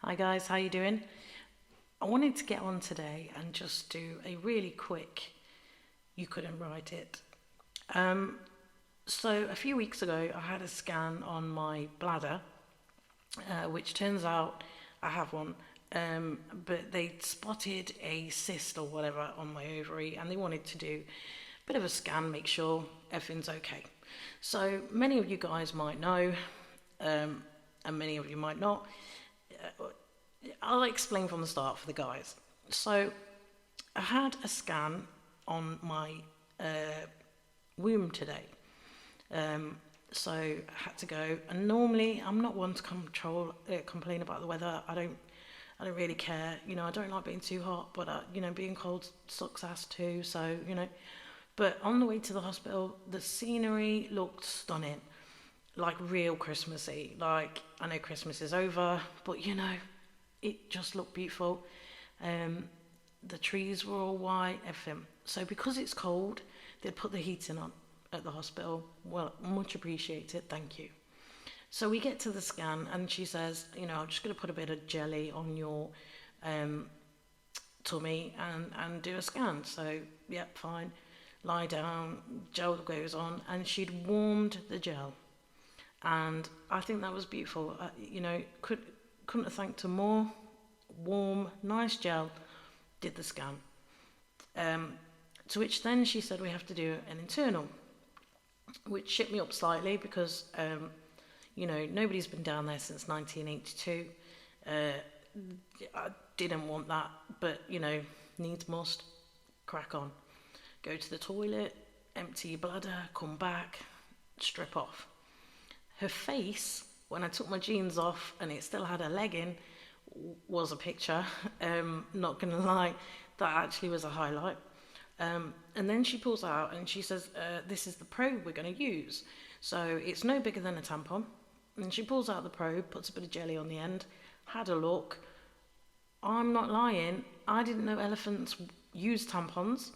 Hi guys, how you doing? I wanted to get on today and just do a really quick you couldn't write it. Um, so a few weeks ago I had a scan on my bladder, which turns out I have one. But they spotted a cyst or whatever on my ovary and they wanted to do a bit of a scan, make sure everything's okay. So many of you guys might know, um, and many of you might not. I'll explain from the start for the guys. So I had a scan on my womb today. So I had to go, and normally I'm not one to complain about the weather. I don't really care. I don't like being too hot, but being cold sucks ass too. So but on the way to the hospital, the scenery looked stunning, like real Christmassy. Like I know Christmas is over, but it just looked beautiful. Um, the trees were all white, everything. So because it's cold, they'd put the heating on at the hospital. Well, much appreciated, thank you. So we get to the scan, and she says, I'm just going to put a bit of jelly on your um, tummy and do a scan. So, yep, fine. Lie down, gel goes on, and she'd warmed the gel. And I think that was beautiful. Couldn't have thanked her more. Warm, nice gel, did the scan. Um, to which then she said we have to do an internal, which shit me up slightly because, nobody's been down there since 1982. I didn't want that, but, needs must, crack on. Go to the toilet, empty your bladder, come back, strip off. Her face, when I took my jeans off and it still had a leg in, was a picture. Not gonna lie, that actually was a highlight. And then she pulls out and she says, this is the probe we're going to use. So it's no bigger than a tampon. And she pulls out the probe, puts a bit of jelly on the end, had a look. I'm not lying, I didn't know elephants use tampons,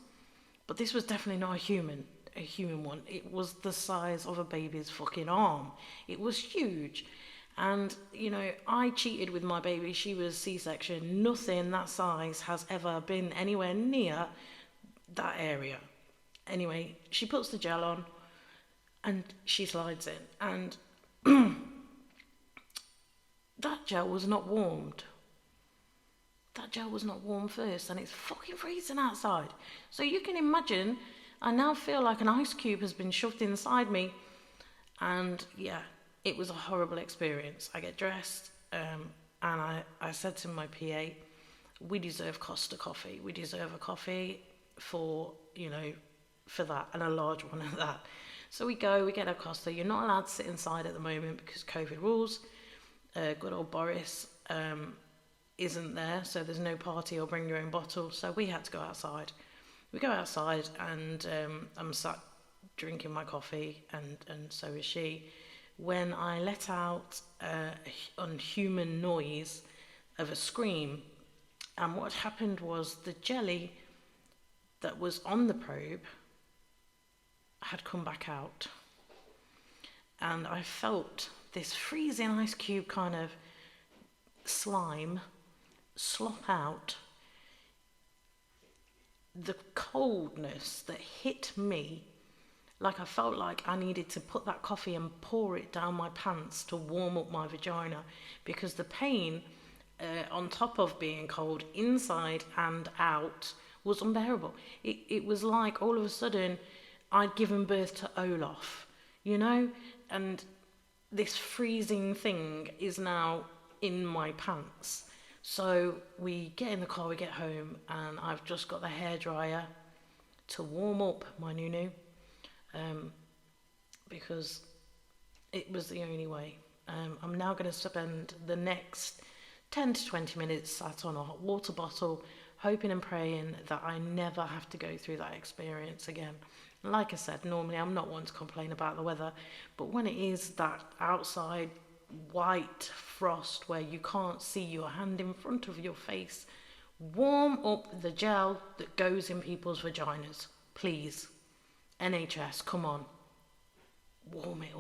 but this was definitely not a human one. It was the size of a baby's fucking arm. It was huge. And, I cheated with my baby. She was C-section. Nothing that size has ever been anywhere near that area. Anyway, she puts the gel on and she slides in. And that gel was not warmed. That gel was not warm first, and it's fucking freezing outside. So you can imagine, I now feel like an ice cube has been shoved inside me. And yeah, it was a horrible experience. I get dressed, and I said to my PA, we deserve Costa coffee. We deserve a coffee for, for that, and a large one of that. So we get a Costa. You're not allowed to sit inside at the moment because COVID rules. Good old Boris isn't there, so there's no party or bring your own bottle. So we had to go outside. We go outside, and I'm sat drinking my coffee, and so is she, when I let out an unhuman noise of a scream. And what happened was the jelly that was on the probe had come back out. And I felt this freezing ice cube kind of slime slop out. The coldness that hit me, like I felt like I needed to put that coffee and pour it down my pants to warm up my vagina, because the pain, on top of being cold inside and out, was unbearable. It was like all of a sudden I'd given birth to Olaf, and this freezing thing is now in my pants. So we get in the car, we get home, and I've just got the hairdryer to warm up my nunu, because it was the only way. I'm now going to spend the next 10 to 20 minutes sat on a hot water bottle, hoping and praying that I never have to go through that experience again. Like I said, normally I'm not one to complain about the weather, but when it is that outside white frost where you can't see your hand in front of your face, warm up the gel that goes in people's vaginas. Please. NHS, come on. Warm it